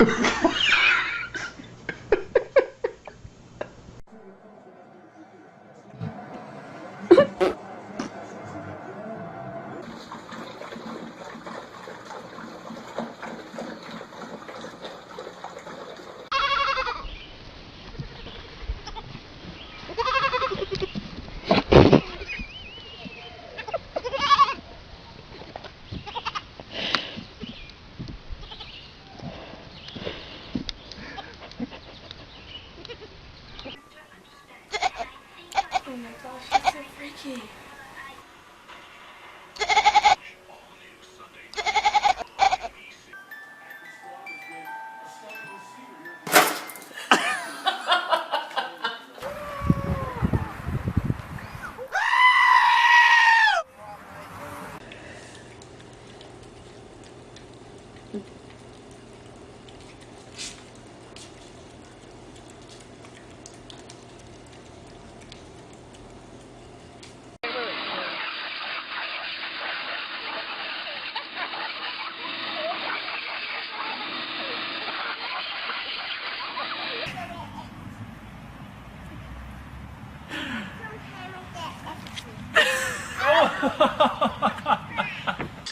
Oh my gosh, she's so freaky.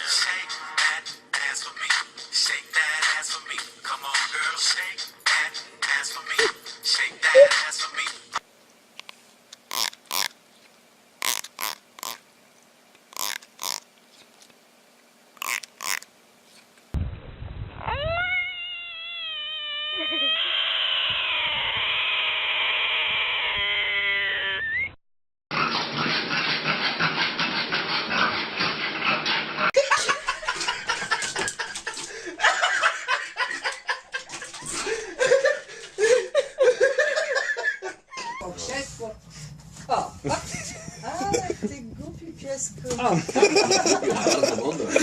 Shake that ass for me. Shake that ass for me. Come on, girl. Shake that ass for me. Shake that ass for me. Piesko. O! Ale ty głupi piesku. Bardzo mądre.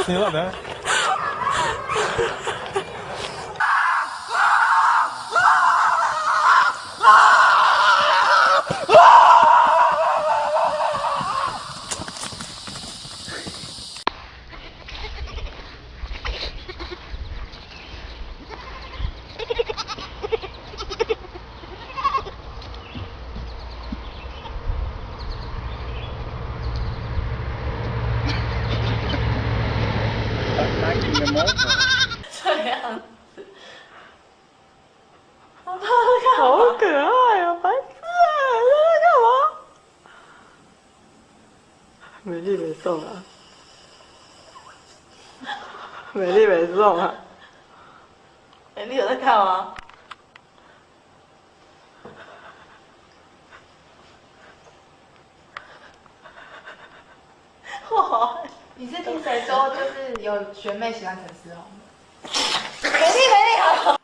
Nie radę.这样子，好可爱哦，白痴啊！在干嘛？美丽没送啊，美丽没送啊，美丽有在看吗？哇！你是听谁说就是有学妹喜欢陈思宏的？美丽好。